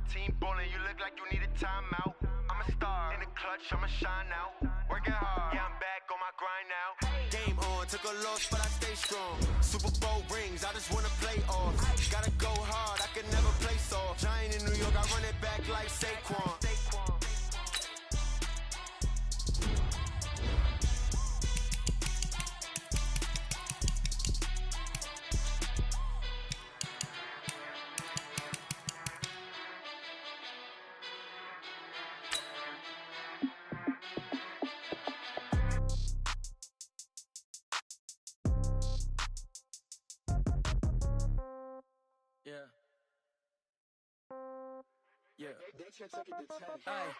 team bowling, you look like you need a timeout. I'm a star in the clutch, I'ma shine out. Working hard, yeah, I'm back on my grind now. Game on, took a loss, but I stay strong. Super Bowl rings, I just wanna play off. Gotta go hard, I can never play soft. Giant in New York, I run it back like Saquon.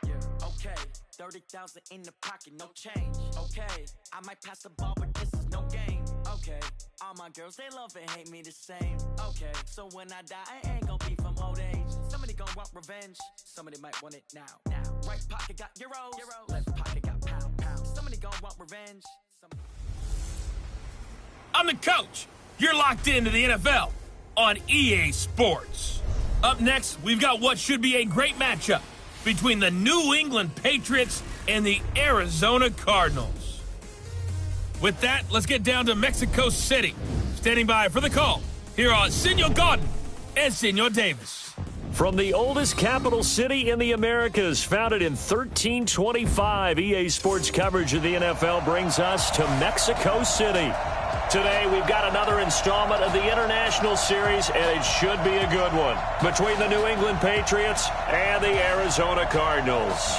Yeah. Okay. 30,000 in the pocket, no change. Okay. I might pass the ball, but this is no game. Okay. All my girls, they love and hate me the same. Okay. So when I die, I ain't gonna be from old age. Somebody gonna want revenge. Somebody might want it now. Right pocket got euros. Left pocket got pounds. Somebody gonna want revenge. I'm the coach. You're locked into the NFL on EA Sports. Up next, we've got what should be a great matchup between the New England Patriots and the Arizona Cardinals. With that, let's get down to Mexico City. Standing by for the call, here are Senor Gordon and Senor Davis. From the oldest capital city in the Americas, founded in 1325, EA Sports coverage of the NFL brings us to Mexico City. Today, we've got another installment of the International Series, and it should be a good one, between the New England Patriots and the Arizona Cardinals.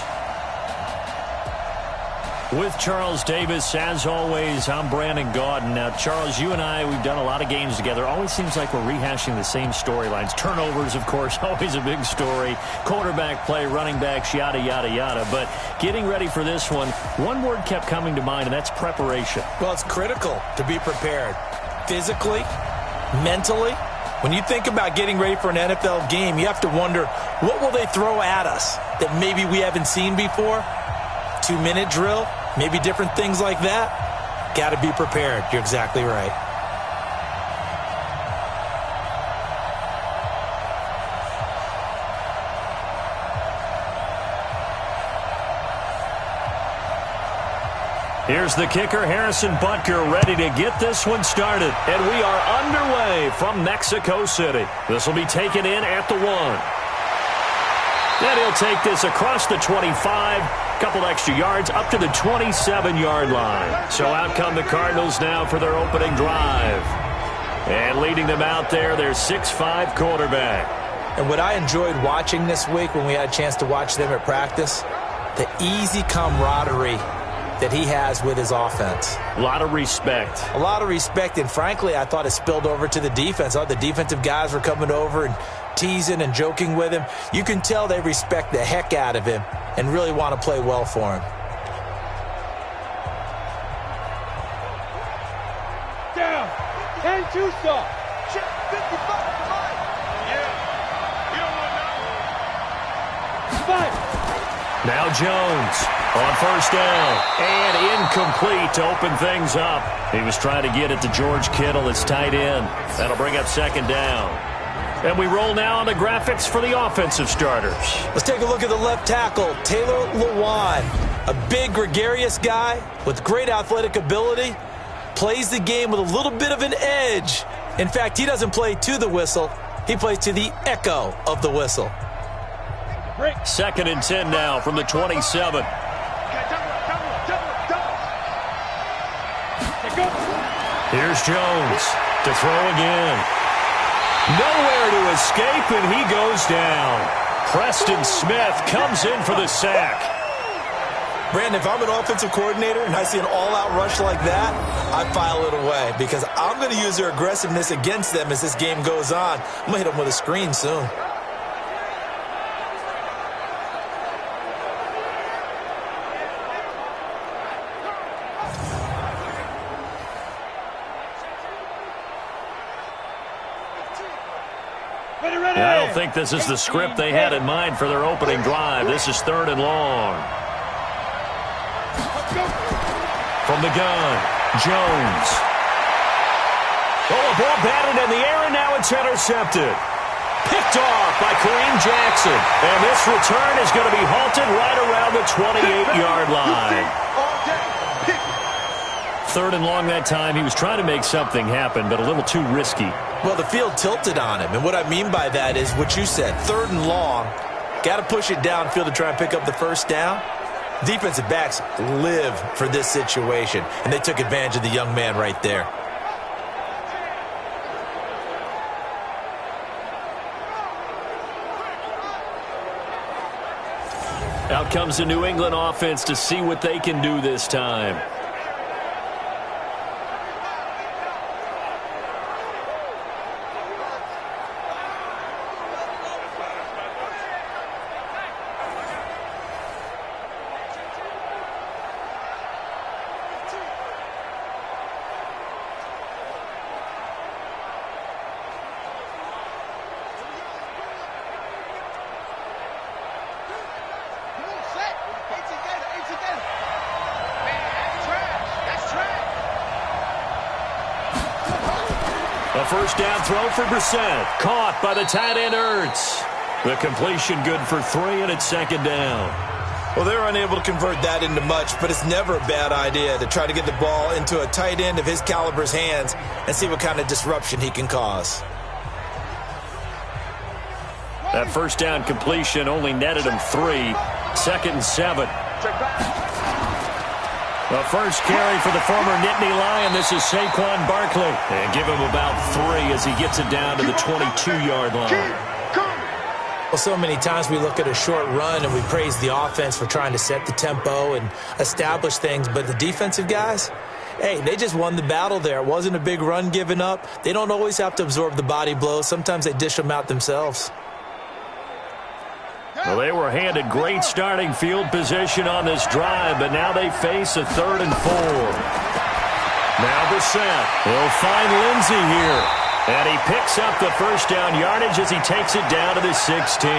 With Charles Davis, as always, I'm Brandon Gaudin. Now, Charles, you and I, we've done a lot of games together. Always seems like we're rehashing the same storylines. Turnovers, of course, always a big story. Quarterback play, running backs, yada, yada, yada. But getting ready for this one word kept coming to mind, and that's preparation. Well, it's critical to be prepared. Physically, mentally. When you think about getting ready for an NFL game, you have to wonder, what will they throw at us that maybe we haven't seen before? 2-minute drill? Maybe different things like that. Got to be prepared. You're exactly right. Here's the kicker, Harrison Butker, ready to get this one started. And we are underway from Mexico City. This will be taken in at the 1. Then he'll take this across the 25. Couple extra yards up to the 27-yard line. So out come the Cardinals now for their opening drive. And leading them out there, their 6'5" quarterback. And what I enjoyed watching this week when we had a chance to watch them at practice, the easy camaraderie that he has with his offense. A lot of respect. A lot of respect, and frankly, I thought it spilled over to the defense. I thought the defensive guys were coming over and teasing and joking with him. You can tell they respect the heck out of him and really want to play well for him. Down. 10-2 stop. Check 55 to line. Yeah. We don't want that. 5. Now Jones on first down. And incomplete to open things up. He was trying to get it to George Kittle, his tight end. That'll bring up second down. And we roll now on the graphics for the offensive starters. Let's take a look at the left tackle, Taylor Lewan. A big, gregarious guy with great athletic ability. Plays the game with a little bit of an edge. In fact, he doesn't play to the whistle. He plays to the echo of the whistle. Second and 10 now from the 27. Here's Jones to throw again. Nowhere to escape, and he goes down. Preston Smith comes in for the sack. Brandon, if I'm an offensive coordinator and I see an all-out rush like that, I file it away because I'm going to use their aggressiveness against them as this game goes on. I'm going to hit them with a screen soon. I don't think this is the script they had in mind for their opening drive. This is 3rd and long. From the gun, Jones. Oh, a ball batted in the air, and now it's intercepted. Picked off by Kareem Jackson. And this return is going to be halted right around the 28-yard line. 3rd and long that time. He was trying to make something happen, but a little too risky. Well, the field tilted on him, and what I mean by that is what you said, 3rd and long. Got to push it downfield to try and pick up the first down. Defensive backs live for this situation, and they took advantage of the young man right there. Out comes the New England offense to see what they can do this time. A first down throw for Brissett. Caught by the tight end Ertz. The completion good for 3, and it's 2nd down. Well, they were unable to convert that into much, but it's never a bad idea to try to get the ball into a tight end of his caliber's hands and see what kind of disruption he can cause. That first down completion only netted him 3. 2nd and 7. The first carry for the former Nittany Lion. This is Saquon Barkley. And give him about 3 as he gets it down to the 22-yard line. Well, so many times we look at a short run and we praise the offense for trying to set the tempo and establish things. But the defensive guys, hey, they just won the battle there. It wasn't a big run given up. They don't always have to absorb the body blows. Sometimes they dish them out themselves. Well, they were handed great starting field position on this drive, but now they face a 3rd and 4. Now Brissett. He'll find Lindsey here. And he picks up the first down yardage as he takes it down to the 16.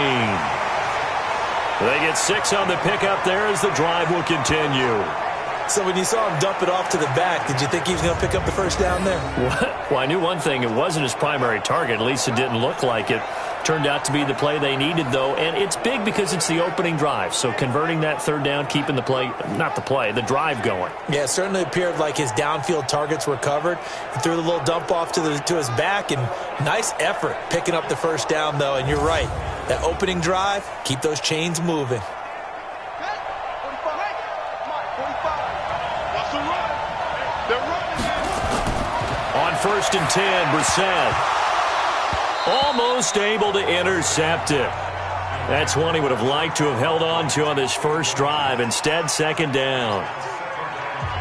They get 6 on the pickup there as the drive will continue. So when you saw him dump it off to the back, did you think he was going to pick up the first down there? Well, I knew one thing. It wasn't his primary target. At least it didn't look like it. Turned out to be the play they needed, though. And it's big because it's the opening drive. So converting that 3rd down, keeping the play, not the play, the drive going. Yeah, it certainly appeared like his downfield targets were covered. He threw the little dump off to his back, and nice effort picking up the first down, though. And you're right. That opening drive, keep those chains moving. On 1st and 10, Brissett. Almost able to intercept it. That's one he would have liked to have held on to on this first drive. Instead, 2nd down.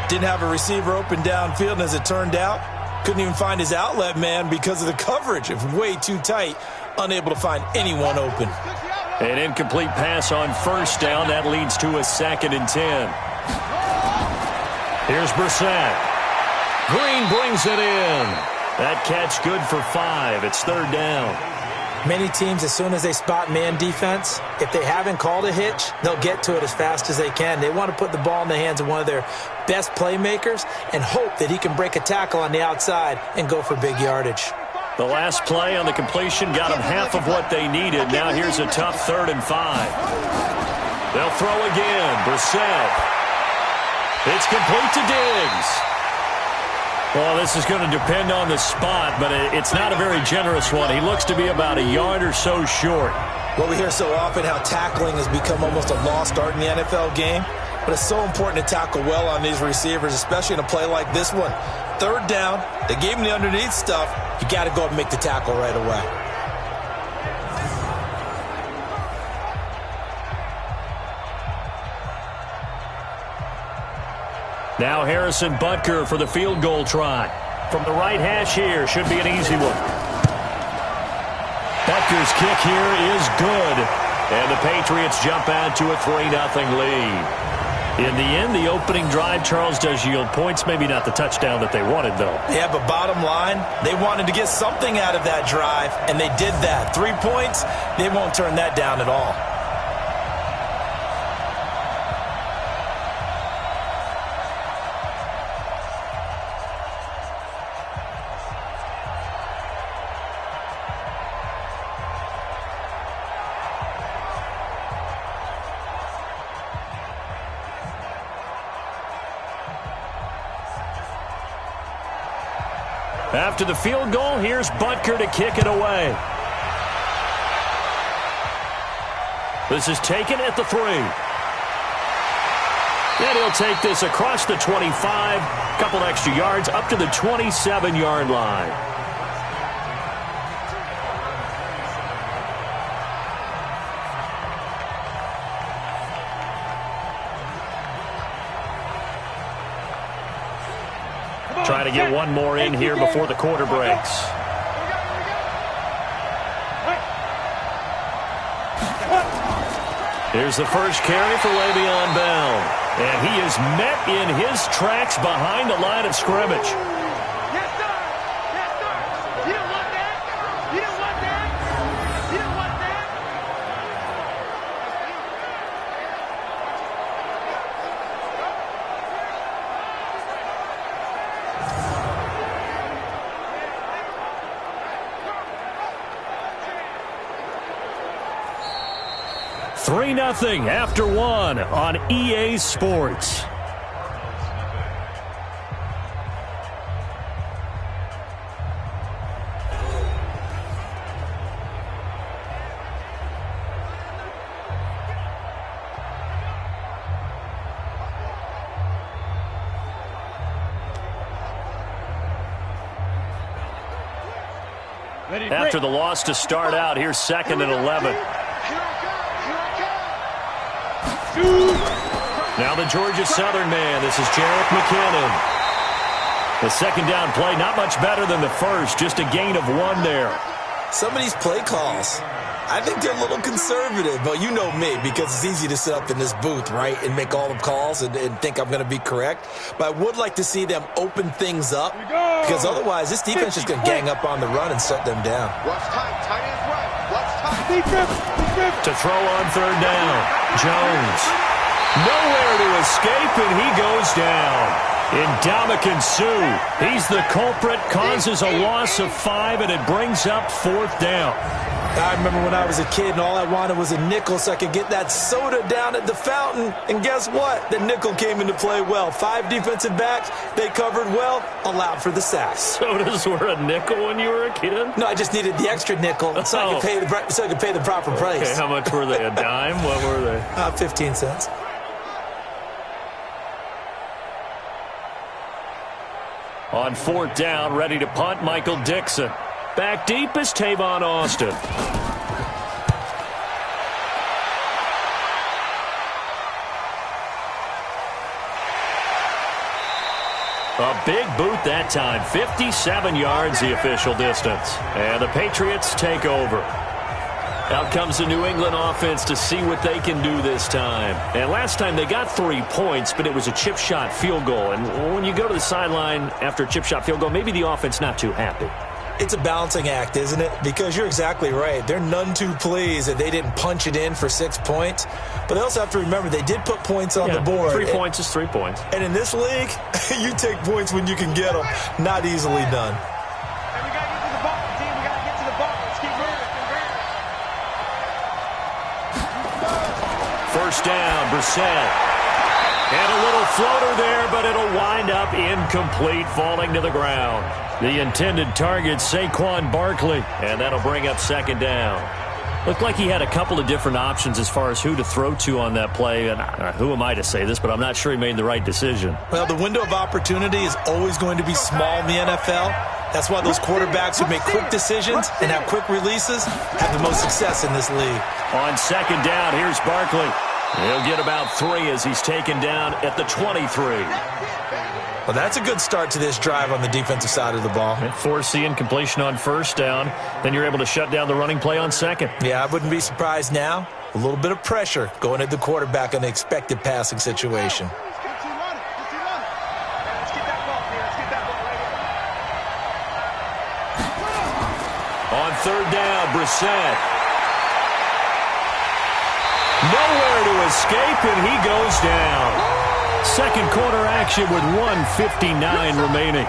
Didn't have a receiver open downfield, and as it turned out, couldn't even find his outlet man because of the coverage. It was way too tight, unable to find anyone open. An incomplete pass on 1st down. That leads to a 2nd and 10. Here's Brissett. Green brings it in. That catch good for 5. It's 3rd down. Many teams, as soon as they spot man defense, if they haven't called a hitch, they'll get to it as fast as they can. They want to put the ball in the hands of one of their best playmakers and hope that he can break a tackle on the outside and go for big yardage. The last play on the completion got them half of what they needed. Now here's a tough 3rd and 5. They'll throw again. Brissett. It's complete to Diggs. Well, this is going to depend on the spot, but it's not a very generous one. He looks to be about a yard or so short. Well, we hear so often how tackling has become almost a lost art in the NFL game, but it's so important to tackle well on these receivers, especially in a play like this one. 3rd down, they gave him the underneath stuff. You got to go up and make the tackle right away. Now Harrison Butker for the field goal try. From the right hash here, should be an easy one. Butker's kick here is good. And the Patriots jump out to a 3-0 lead. In the end, the opening drive, Charles, does yield points. Maybe not the touchdown that they wanted, though. Yeah, but bottom line, they wanted to get something out of that drive, and they did that. 3 points, they won't turn that down at all. After the field goal, here's Butker to kick it away. This is taken at the 3. And he'll take this across the 25, couple extra yards, up to the 27-yard line. Trying to get one more in here before the quarter breaks. Here's the first carry for Le'Veon Bell. And he is met in his tracks behind the line of scrimmage. Yes, sir. Yes, sir. You don't want that. You don't want that. You don't want that. 3-0 after 1 on EA Sports. After the loss to start out, here's 2nd and 11. Now the Georgia Southern man. This is Jerick McKinnon. The second down play, not much better than the first. Just a gain of 1 there. Some of these play calls, I think they're a little conservative. But you know me, because it's easy to sit up in this booth, right, and make all the calls and think I'm going to be correct. But I would like to see them open things up, because otherwise this defense is going to gang up on the run and shut them down. Watch tight. Tight ends right. Watch tight. Defense. To throw on 3rd down. Jones. Nowhere to escape, and he goes down. Ndamukong Suh. He's the culprit, causes a loss of 5, and it brings up 4th down. I remember when I was a kid and all I wanted was a nickel so I could get that soda down at the fountain. And guess what? The nickel came into play well. 5 defensive backs, they covered well, allowed for the sacks. Sodas were a nickel when you were a kid? No, I just needed the extra nickel so I could pay the proper price. Okay, how much were they? A dime? What were they? 15 cents. On 4th down, ready to punt, Michael Dixon. Back deep is Tavon Austin. A big boot that time. 57 yards the official distance. And the Patriots take over. Out comes the New England offense to see what they can do this time. And last time they got 3 points, but it was a chip shot field goal. And when you go to the sideline after a chip shot field goal, maybe the offense not too happy. It's a balancing act, isn't it? Because you're exactly right. They're none too pleased that they didn't punch it in for 6 points. But they also have to remember they did put points on the board. 3 points is 3 points. And in this league, you take points when you can get them. Not easily done. And we got to get to the ball, team. We got to get to the ball. Let's keep moving. 1st down, Brissett. And a little floater there, but it'll wind up incomplete, falling to the ground. The intended target, Saquon Barkley, and that'll bring up 2nd down. Looked like he had a couple of different options as far as who to throw to on that play. And who am I to say this, but I'm not sure he made the right decision. Well, the window of opportunity is always going to be small in the NFL. That's why those quarterbacks who make quick decisions and have quick releases have the most success in this league. On 2nd down, here's Barkley. He'll get about 3 as he's taken down at the 23. Well, that's a good start to this drive on the defensive side of the ball. Forcing incompletion on 1st down. Then you're able to shut down the running play on 2nd. Yeah, I wouldn't be surprised now. A little bit of pressure going at the quarterback in the expected passing situation. Let's keep running. Let's get that ball here. Let's get that ball right here. On 3rd down, Brissett. Nowhere to escape, and he goes down. 2nd quarter action with 1:59 remaining.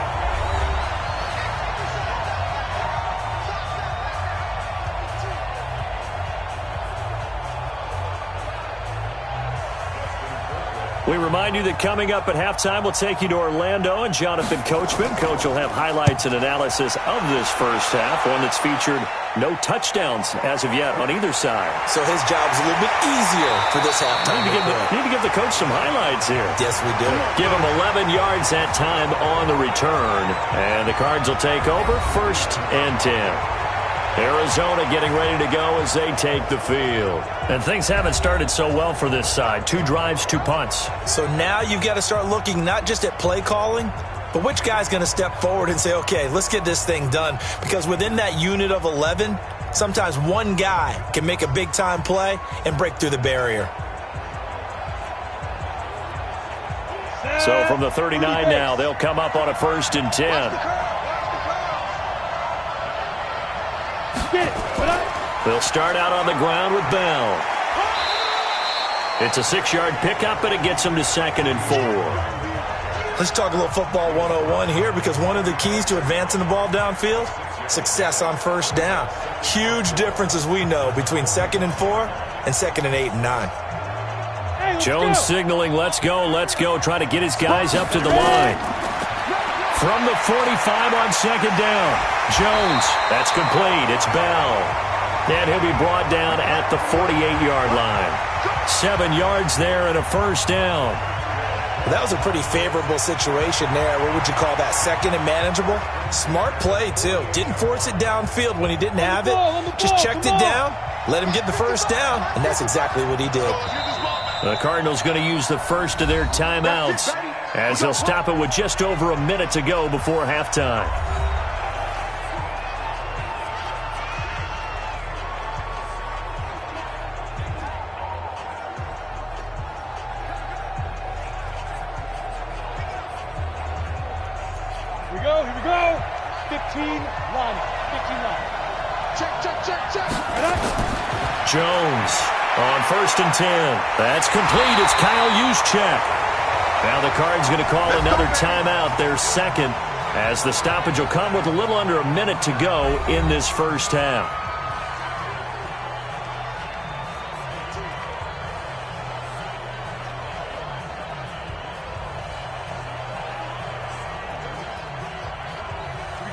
We remind you that coming up at halftime, we'll take you to Orlando and Jonathan Coachman. Coach will have highlights and analysis of this first half, one that's featured no touchdowns as of yet on either side. So his job's a little bit easier for this halftime. Need to give the coach some highlights here. Yes, we do. Give him 11 yards that time on the return. And the Cards will take over 1st and 10. Arizona getting ready to go as they take the field. And things haven't started so well for this side. 2 drives, 2 punts. So now you've got to start looking not just at play calling, but which guy's going to step forward and say, okay, let's get this thing done. Because within that unit of 11, sometimes one guy can make a big-time play and break through the barrier. So from the 39 now, they'll come up on a 1st and 10. They'll start out on the ground with Bell. It's a 6-yard pickup, and it gets them to 2nd and 4. Let's talk a little football 101 here, because one of the keys to advancing the ball downfield, success on 1st down. Huge difference, as we know, between 2nd and 4 and 2nd and 8 and 9. Jones signaling, let's go, try to get his guys up to the line. From the 45 on 2nd down. Jones, that's complete. It's Bell. And he'll be brought down at the 48-yard line. 7 yards there and a 1st down. That was a pretty favorable situation there. What would you call that? 2nd and manageable? Smart play, too. Didn't force it downfield when he didn't have it. Just checked it down, let him get the 1st down, and that's exactly what he did. The Cardinals going to use the first of their timeouts as they'll stop it with just over a minute to go before halftime. Here we go. 15 line. Check. Jones on 1st and 10. That's complete. It's Kyle Juszczyk. Now the Cards going to call another timeout, their 2nd, as the stoppage will come with a little under a minute to go in this first half.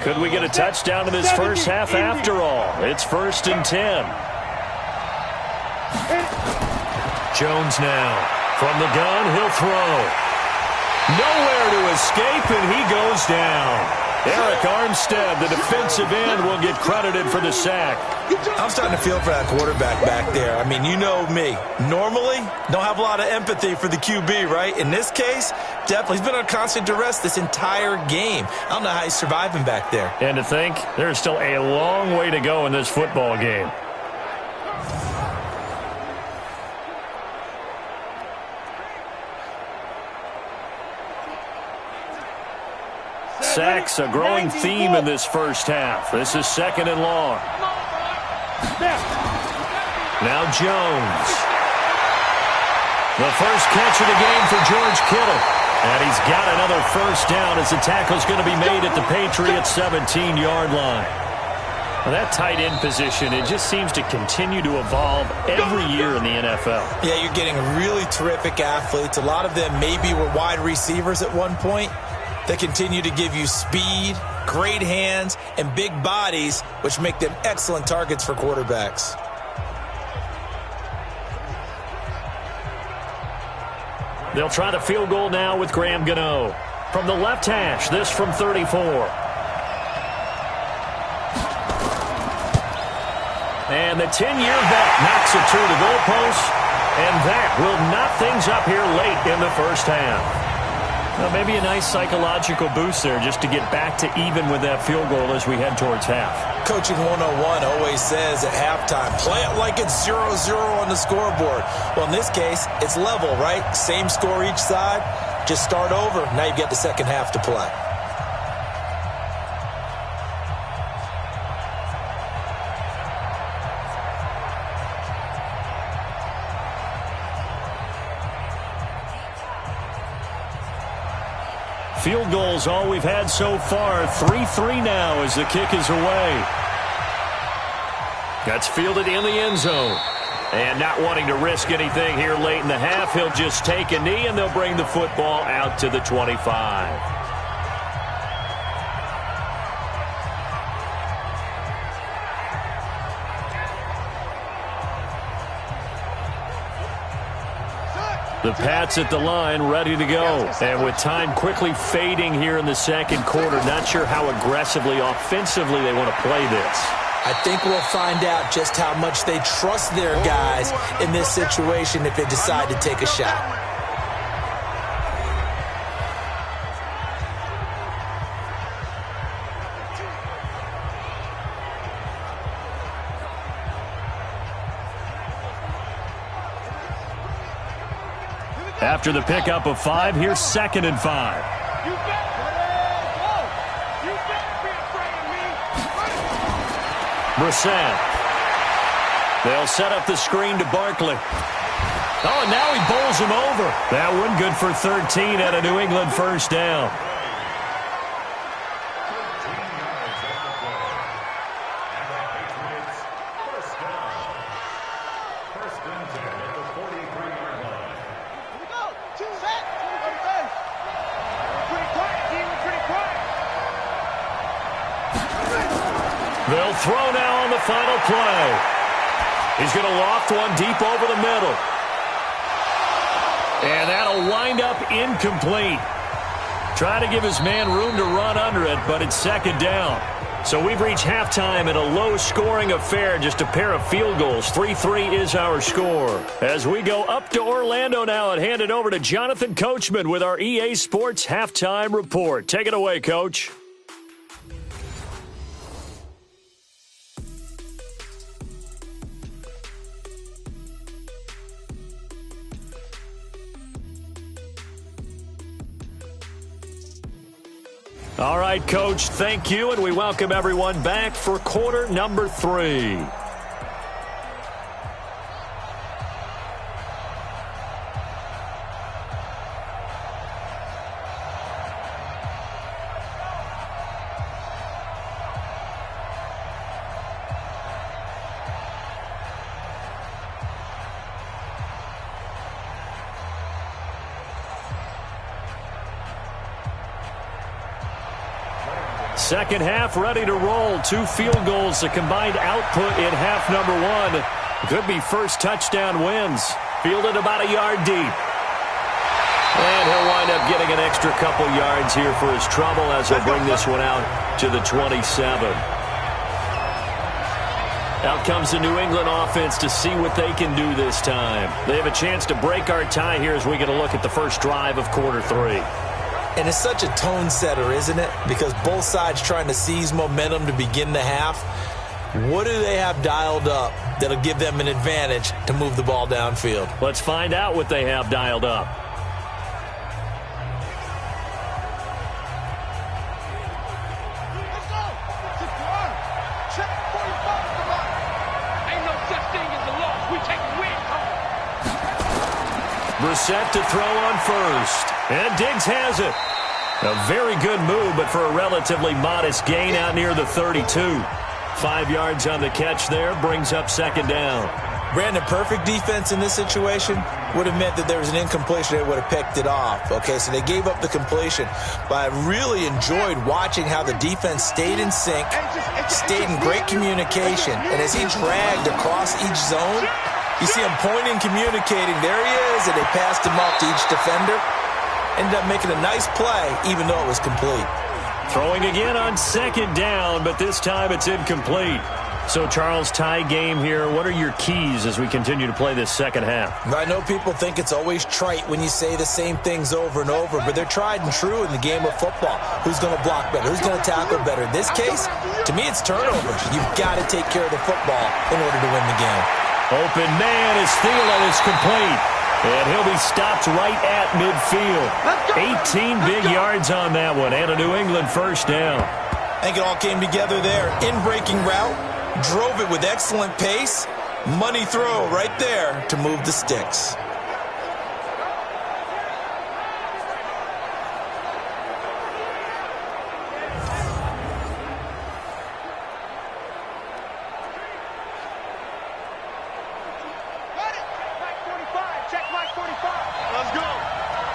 Could we get a touchdown in this first half after all? It's 1st and 10. Jones now. From the gun, he'll throw. Nowhere to escape, and he goes down. Eric Armstead, the defensive end, will get credited for the sack. I'm starting to feel for that quarterback back there. I mean, you know me. Normally, don't have a lot of empathy for the QB, right? In this case, definitely. He's been on constant duress this entire game. I don't know how he's surviving back there. And to think, there's still a long way to go in this football game. Sacks, a growing theme in this first half. This is 2nd and long. Now Jones. The first catch of the game for George Kittle. And he's got another 1st down as the tackle's going to be made at the Patriots' 17-yard line. Well, that tight end position, it just seems to continue to evolve every year in the NFL. Yeah, you're getting really terrific athletes. A lot of them maybe were wide receivers at one point. They continue to give you speed, great hands, and big bodies, which make them excellent targets for quarterbacks. They'll try the field goal now with Graham Gano. From the left hash, this from 34. And the 10-year vet knocks it through the goalpost, and that will knock things up here late in the first half. Well, maybe a nice psychological boost there just to get back to even with that field goal as we head towards half. Coaching 101 always says at halftime, play it like it's 0-0 on the scoreboard. Well, in this case, it's level, right? Same score each side. Just start over. Now you've got the second half to play. Field goals all we've had so far. 3-3 now as the kick is away. That's fielded in the end zone. And not wanting to risk anything here late in the half, he'll just take a knee, and they'll bring the football out to the 25. The Pats at the line, ready to go. And with time quickly fading here in the second quarter, not sure how aggressively, offensively they want to play this. I think we'll find out just how much they trust their guys in this situation if they decide to take a shot. After the pickup of 5, here's 2nd and 5. Brissett. They'll set up the screen to Barkley. Oh, and now he bowls him over. That one good for 13 at a New England first down. They'll throw now on the final play. He's going to loft one deep over the middle. And that'll wind up incomplete. Trying to give his man room to run under it, but it's 2nd down. So we've reached halftime in a low-scoring affair, just a pair of field goals. 3-3 is our score. As we go up to Orlando now and hand it over to Jonathan Coachman with our EA Sports Halftime Report. Take it away, Coach. All right, Coach, thank you, and we welcome everyone back for quarter number 3. Second half ready to roll. 2 field goals, the combined output in half number 1. Could be first touchdown wins. Fielded about a yard deep. And he'll wind up getting an extra couple yards here for his trouble as he'll bring this one out to the 27. Out comes the New England offense to see what they can do this time. They have a chance to break our tie here as we get a look at the first drive of quarter 3. And it's such a tone setter, isn't it? Because both sides trying to seize momentum to begin the half. What do they have dialed up that'll give them an advantage to move the ball downfield? Let's find out what they have dialed up. Brissett to throw on first. And Diggs has it. A very good move, but for a relatively modest gain out near the 32. 5 yards on the catch there, brings up 2nd down. Brandon, perfect defense in this situation would have meant that there was an incompletion. They would have picked it off. Okay, so they gave up the completion. But I really enjoyed watching how the defense stayed in sync, stayed in great communication. And as he dragged across each zone, you see him pointing, communicating. There he is, and they passed him off to each defender. Ended up making a nice play, even though it was complete. Throwing again on 2nd down, but this time it's incomplete. So, Charles, tie game here. What are your keys as we continue to play this second half? I know people think it's always trite when you say the same things over and over, but they're tried and true in the game of football. Who's going to block better? Who's going to tackle better? In this case, to me, it's turnovers. You've got to take care of the football in order to win the game. Open man is Thielen is complete. And he'll be stopped right at midfield. 18 big yards on that one, and a New England first down. I think it all came together there. In-breaking route, drove it with excellent pace. Money throw right there to move the sticks.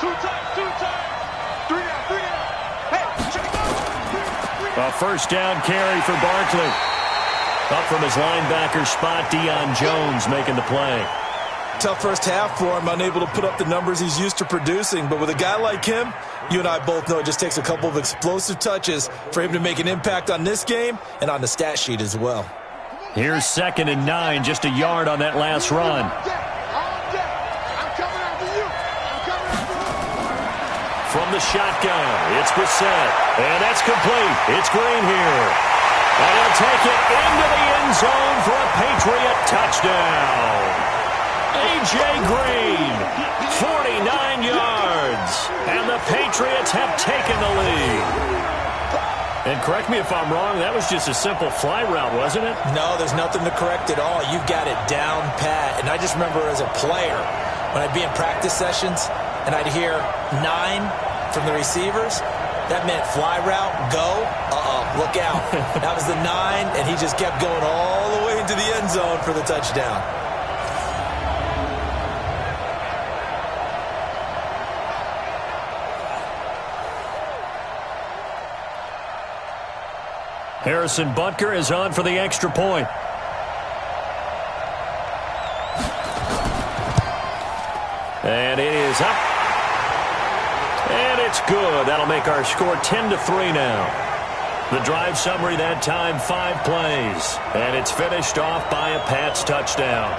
Two times. Three down. Hey, check it out. A first down carry for Barkley. Up from his linebacker spot, Deion Jones making the play. Tough first half for him, unable to put up the numbers he's used to producing. But with a guy like him, you and I both know it just takes a couple of explosive touches for him to make an impact on this game and on the stat sheet as well. Here's 2nd and 9, just a yard on that last run. From the shotgun, it's Brissett, and that's complete. It's Green here. And he'll take it into the end zone for a Patriot touchdown. A.J. Green, 49 yards, and the Patriots have taken the lead. And correct me if I'm wrong, that was just a simple fly route, wasn't it? No, there's nothing to correct at all. You've got it down pat. And I just remember as a player, when I'd be in practice sessions, and I'd hear 9 from the receivers, that meant fly route, go, look out. That was the 9, and he just kept going all the way into the end zone for the touchdown. Harrison Butker is on for the extra point. And it is up. And it's good. That'll make our score 10-3 now. The drive summary that time, 5 plays. And it's finished off by a Pats touchdown.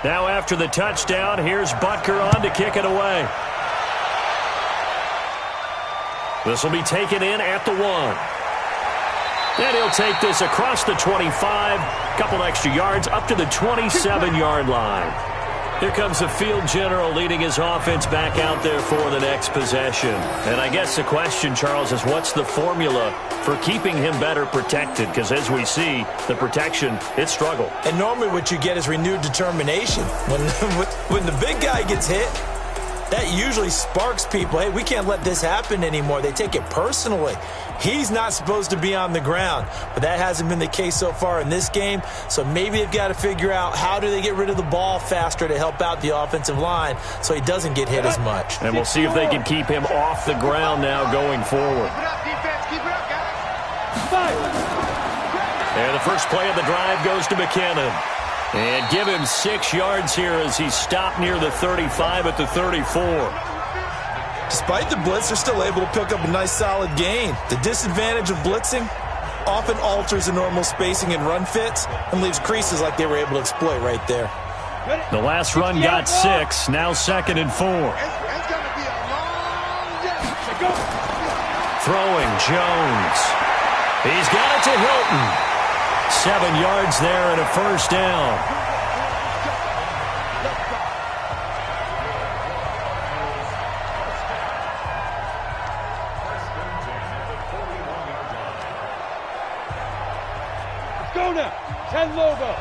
Now after the touchdown, here's Butker on to kick it away. This will be taken in at the 1. And he'll take this across the 25, couple extra yards up to the 27-yard line. Here comes the field general leading his offense back out there for the next possession. And I guess the question, Charles, is what's the formula for keeping him better protected? Because as we see, the protection, it struggled. And normally what you get is renewed determination. When the big guy gets hit, that usually sparks people. Hey, we can't let this happen anymore. They take it personally. He's not supposed to be on the ground, but that hasn't been the case so far in this game. So maybe they've got to figure out how do they get rid of the ball faster to help out the offensive line so he doesn't get hit as much. And we'll see if they can keep him off the ground now going forward. And the first play of the drive goes to McKinnon. And give him 6 yards here as he stopped near the 35 at the 34. Despite the blitz, they're still able to pick up a nice solid gain. The disadvantage of blitzing often alters the normal spacing and run fits and leaves creases like they were able to exploit right there. The last run got 6, now 2nd and 4. Throwing Jones. He's got it to Hilton. 7 yards there and a first down. Let's go now. 10 logo.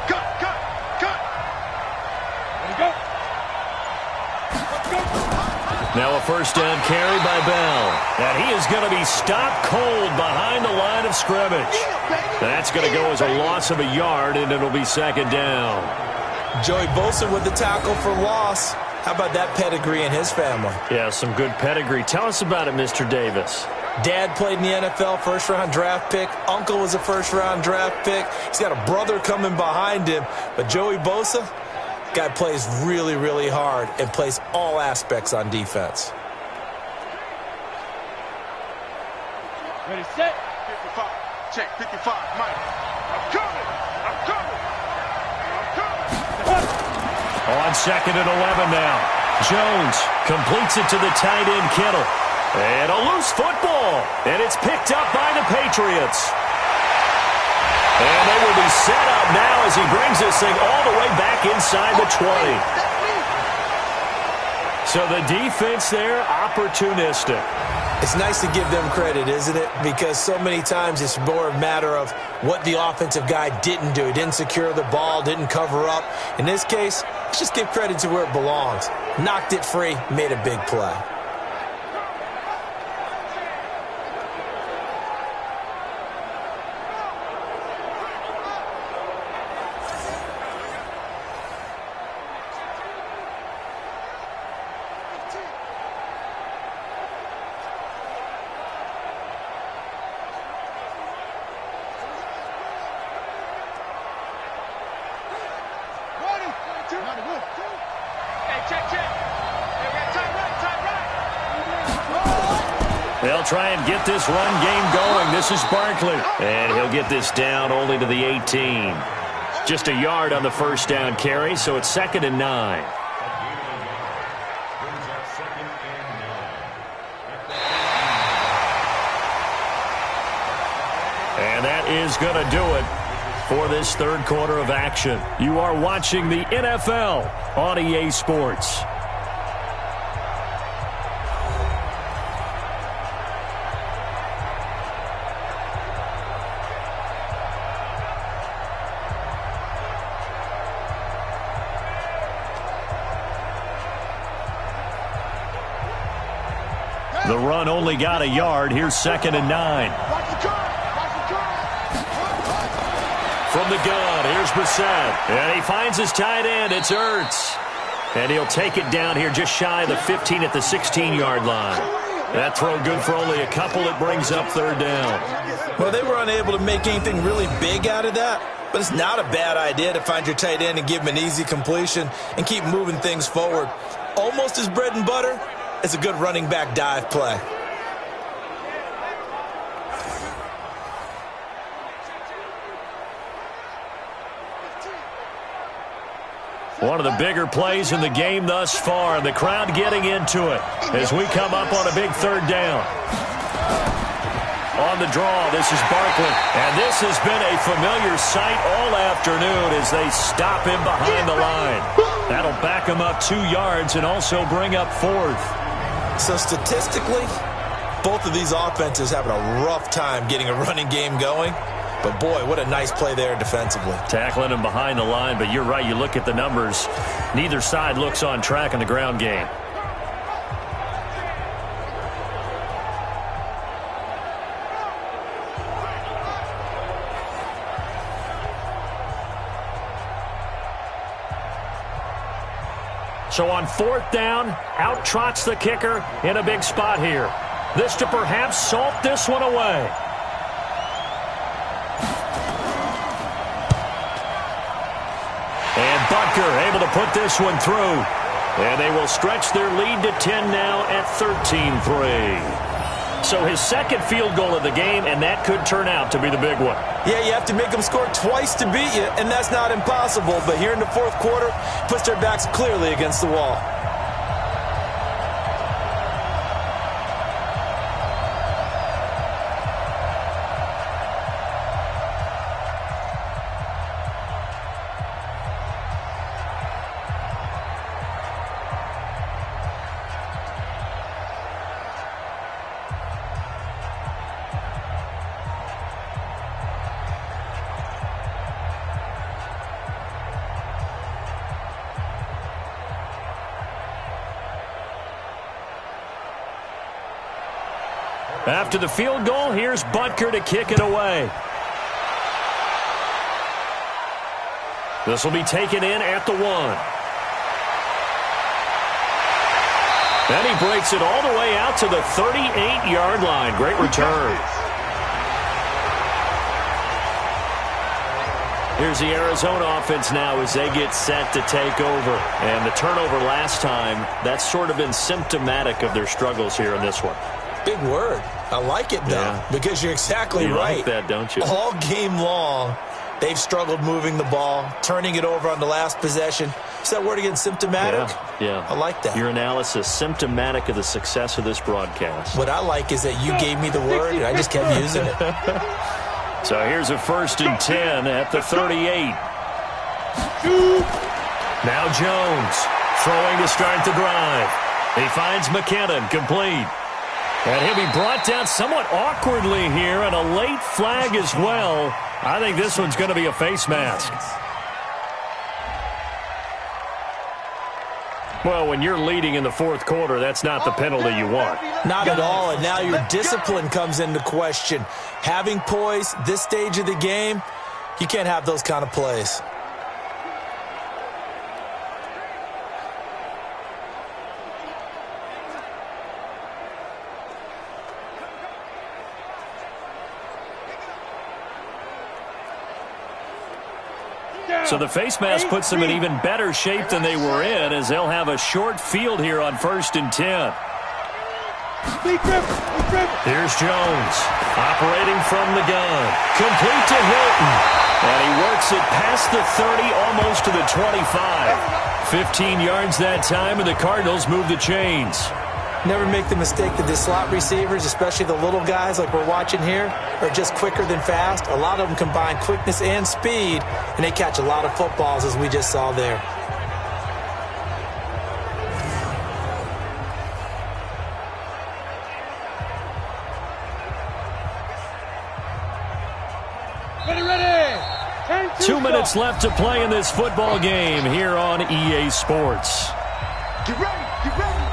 Cut. Let it go. Let's go. Now a first down carry by Bell. And he is going to be stopped cold behind the line of scrimmage. That's going to go as a loss of a yard, and it'll be 2nd down. Joey Bosa with the tackle for loss. How about that pedigree in his family? Yeah, some good pedigree. Tell us about it, Mr. Davis. Dad played in the NFL, first-round draft pick. Uncle was a first-round draft pick. He's got a brother coming behind him. But Joey Bosa, guy plays really, really hard and plays all aspects on defense. Ready, set. 55. Check 55. Mike. I'm coming. On 2nd and 11 now. Jones completes it to the tight end, Kittle. And a loose football. And it's picked up by the Patriots. And they will be set up now as he brings this thing all the way back inside the 20. So the defense there, opportunistic. It's nice to give them credit, isn't it? Because so many times it's more a matter of what the offensive guy didn't do. He didn't secure the ball, didn't cover up. In this case, let's just give credit to where it belongs. Knocked it free, made a big play. They'll try and get this run game going. This is Barkley. And he'll get this down only to the 18. Just a yard on the first down carry, so it's 2nd and 9. And that is going to do it for this third quarter of action. You are watching the NFL on EA Sports. The run only got a yard. Here's 2nd and 9. From the gun, here's Brissett. And he finds his tight end. It's Ertz. And he'll take it down here just shy of the 15 at the 16-yard line. That throw good for only a couple. It brings up 3rd down. Well, they were unable to make anything really big out of that. But it's not a bad idea to find your tight end and give him an easy completion and keep moving things forward. Almost as bread and butter. It's a good running back dive play. One of the bigger plays in the game thus far, and the crowd getting into it as we come up on a big 3rd down. On the draw, this is Barkley, and this has been a familiar sight all afternoon as they stop him behind the line. That'll back him up 2 yards and also bring up 4th. So statistically, both of these offenses having a rough time getting a running game going. But, boy, what a nice play there defensively. Tackling him behind the line, but you're right. You look at the numbers. Neither side looks on track in the ground game. So on 4th down, out trots the kicker in a big spot here. This to perhaps salt this one away. And Butker able to put this one through. And they will stretch their lead to 10 now at 13-3. So his 2nd field goal of the game, and that could turn out to be the big one. Yeah, you have to make them score twice to beat you, and that's not impossible. But here in the 4th quarter, puts their backs clearly against the wall. After the field goal, here's Butker to kick it away. This will be taken in at the 1. Then he breaks it all the way out to the 38-yard line. Great return. Here's the Arizona offense now as they get set to take over. And the turnover last time, that's sort of been symptomatic of their struggles here in this one. Big word. I like it, though, because you're exactly right. You like that, don't you? All game long, they've struggled moving the ball, turning it over on the last possession. Is that word again, symptomatic? Yeah. I like that. Your analysis, symptomatic of the success of this broadcast. What I like is that you gave me the word, and I just kept using it. So here's a 1st and 10 at the 38. Now Jones throwing to start the drive. He finds McKinnon, complete. And he'll be brought down somewhat awkwardly here, and a late flag as well. I think this one's going to be a face mask. Well, when you're leading in the 4th quarter, that's not the penalty you want. Not at all, and now your discipline comes into question. Having poise this stage of the game, you can't have those kind of plays. So the face mask puts them in even better shape than they were in, as they'll have a short field here on 1st and 10. Here's Jones, operating from the gun. Complete to Hilton. And he works it past the 30, almost to the 25. 15 yards that time, and the Cardinals move the chains. Never make the mistake that the slot receivers, especially the little guys like we're watching here, are just quicker than fast. A lot of them combine quickness and speed, and they catch a lot of footballs, as we just saw there. Ready. 2 minutes left to play in this football game here on EA Sports. Get ready, get ready.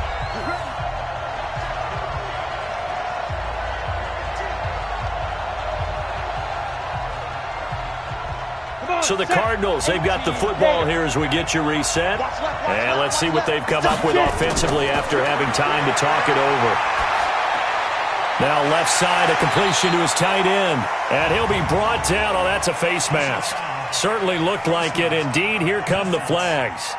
So the Cardinals, they've got the football here as we get you reset. And let's see what they've come up with offensively after having time to talk it over. Now left side, a completion to his tight end. And he'll be brought down. Oh, that's a face mask. Certainly looked like it. Indeed, here come the flags.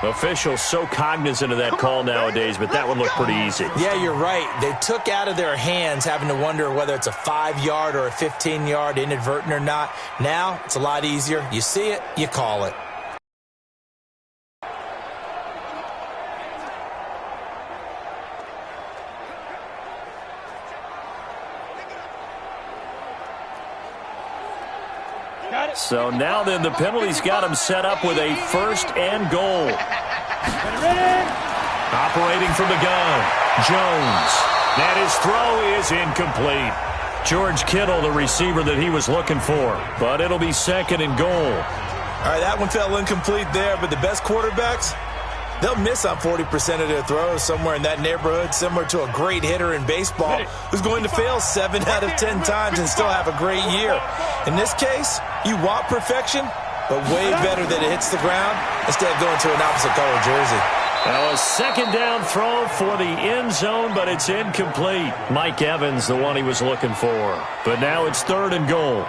Officials so cognizant of that call nowadays, but that one looked pretty easy. Yeah, you're right. They took out of their hands having to wonder whether it's a 5-yard or a 15-yard inadvertent or not. Now, it's a lot easier. You see it, you call it. So now then, the penalty's got him set up with a 1st and goal. Operating from the gun, Jones. And his throw is incomplete. George Kittle, the receiver that he was looking for. But it'll be 2nd and goal. All right, that one fell incomplete there, but the best quarterbacks, they'll miss on 40% of their throws, somewhere in that neighborhood, similar to a great hitter in baseball who's going to fail 7 out of 10 times and still have a great year. In this case, you want perfection, but way better that it hits the ground instead of going to an opposite color jersey. Now a 2nd down throw for the end zone, but it's incomplete. Mike Evans, the one he was looking for. But now it's 3rd and goal.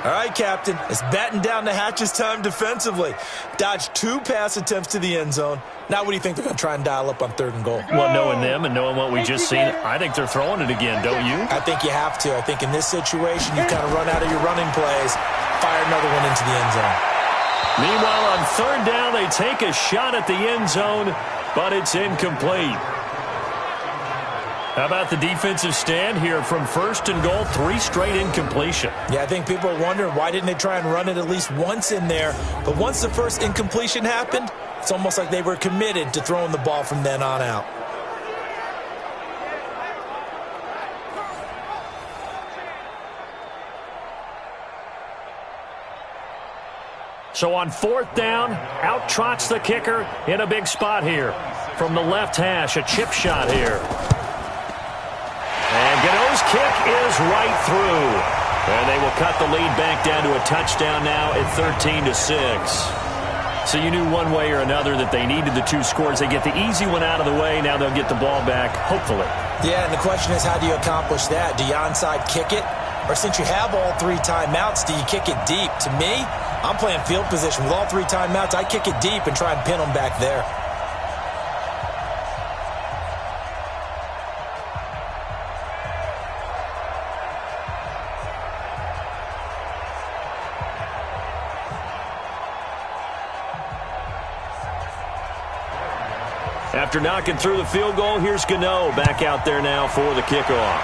All right, Captain, it's batten down the hatches time defensively. Dodged 2 pass attempts to the end zone. Now what do you think they're going to try and dial up on 3rd and goal? Well, knowing them and knowing what we just seen, I think they're throwing it again, don't you? I think you have to. I think in this situation, you kind of run out of your running plays, fire another one into the end zone. Meanwhile, on 3rd down, they take a shot at the end zone, but it's incomplete. How about the defensive stand here from 1st and goal, 3 straight incompletion? Yeah, I think people are wondering why didn't they try and run it at least once in there. But once the first incompletion happened, it's almost like they were committed to throwing the ball from then on out. So on 4th down, out trots the kicker in a big spot here. From the left hash, a chip shot here. And Gano's kick is right through. And they will cut the lead back down to a touchdown now at 13-6. So you knew one way or another that they needed the 2 scores. They get the easy one out of the way. Now they'll get the ball back, hopefully. Yeah, and the question is, how do you accomplish that? Do you onside kick it? Or since you have all 3 timeouts, do you kick it deep? To me, I'm playing field position. With all 3 timeouts, I kick it deep and try and pin them back there. After knocking through the field goal, here's Gano back out there now for the kickoff.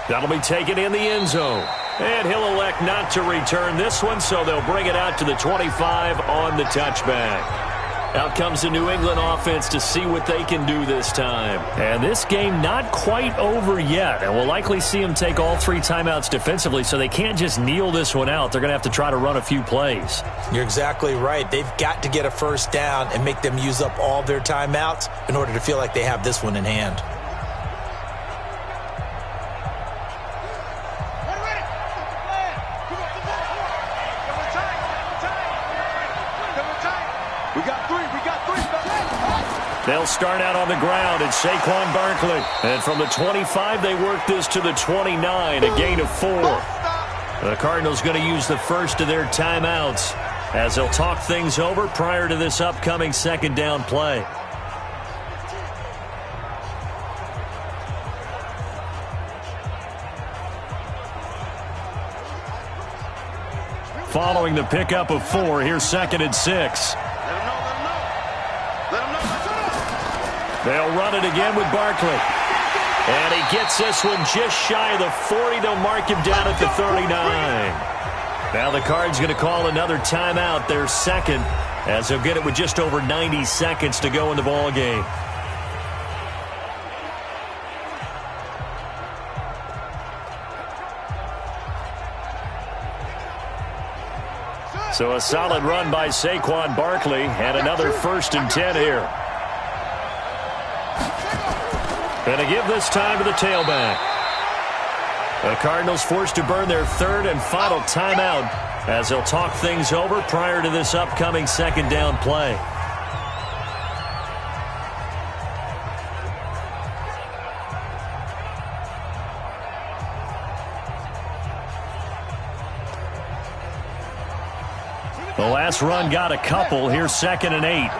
That'll be taken in the end zone. And he'll elect not to return this one, so they'll bring it out to the 25 on the touchback. Out comes the New England offense to see what they can do this time. And this game not quite over yet. And we'll likely see them take all 3 timeouts defensively, so they can't just kneel this one out. They're going to have to try to run a few plays. You're exactly right. They've got to get a first down and make them use up all their timeouts in order to feel like they have this one in hand. They'll start out on the ground at Saquon Barkley. And from the 25, they work this to the 29, a gain of 4. The Cardinals going to use the first of their timeouts as they'll talk things over prior to this upcoming second down play. Following the pickup of 4, here's 2nd and 6. They'll run it again with Barkley. And he gets this one just shy of the 40. They'll mark him down at the 39. Now the Cards going to call another timeout, their second, as they'll get it with just over 90 seconds to go in the ball game. So a solid run by Saquon Barkley and another 1st and 10 here. And to give this time to the tailback. The Cardinals forced to burn their 3rd and final timeout as they'll talk things over prior to this upcoming second down play. The last run got a couple. Here's 2nd and 8.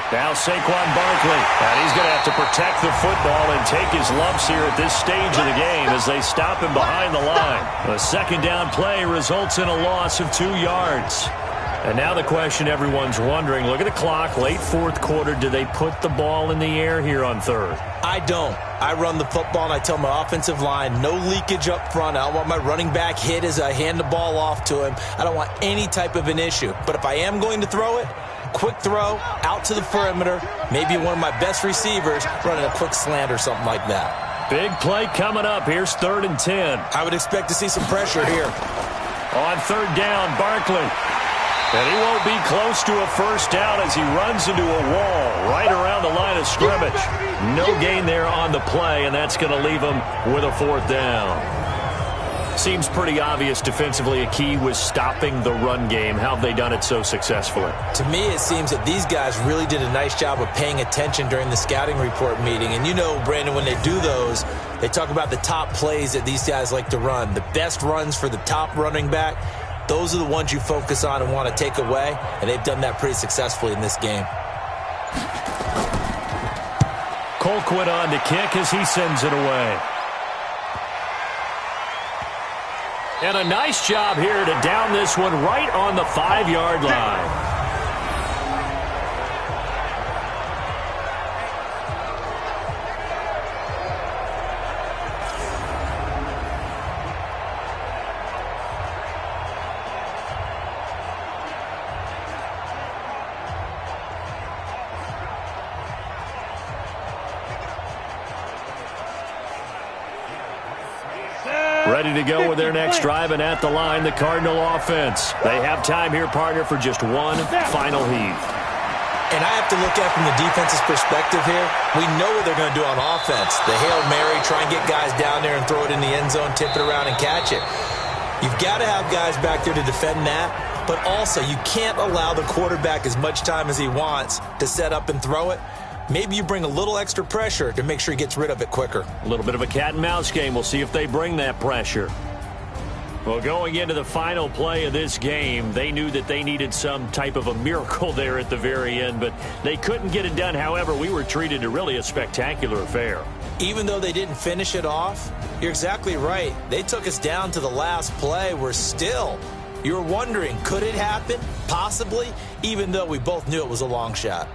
Now Saquon Barkley, and he's going to have to protect the football and take his lumps here at this stage of the game as they stop him behind the line. The second down play results in a loss of 2 yards. And now the question everyone's wondering, look at the clock, late 4th quarter, do they put the ball in the air here on 3rd? I don't. I run the football and I tell my offensive line, no leakage up front. I don't want my running back hit as I hand the ball off to him. I don't want any type of an issue. But if I am going to throw it, quick throw, out to the perimeter, maybe one of my best receivers running a quick slant or something like that. Big play coming up. Here's 3rd and 10. I would expect to see some pressure here. On 3rd down, Barkley. And he won't be close to a first down as he runs into a wall right around the line of scrimmage. No gain there on the play, and that's going to leave him with a 4th down. Seems pretty obvious defensively a key was stopping the run game. How have they done it so successfully? To me, it seems that these guys really did a nice job of paying attention during the scouting report meeting. And you know, Brandon, when they do those, they talk about the top plays that these guys like to run. The best runs for the top running back, those are the ones you focus on and want to take away. And they've done that pretty successfully in this game. Colquitt on to kick as he sends it away. And a nice job here to down this one right on the 5-yard line. Ready to go with their next drive, and at the line, the Cardinal offense. They have time here, partner, for just one final heave. And I have to look at it from the defense's perspective here. We know what they're going to do on offense. The Hail Mary, try and get guys down there and throw it in the end zone, tip it around and catch it. You've got to have guys back there to defend that, but also you can't allow the quarterback as much time as he wants to set up and throw it. Maybe you bring a little extra pressure to make sure he gets rid of it quicker. A little bit of a cat and mouse game. We'll see if they bring that pressure. Well, going into the final play of this game, they knew that they needed some type of a miracle there at the very end, but they couldn't get it done. However, we were treated to really a spectacular affair. Even though they didn't finish it off, you're exactly right. They took us down to the last play. You're wondering, could it happen? Possibly, even though we both knew it was a long shot.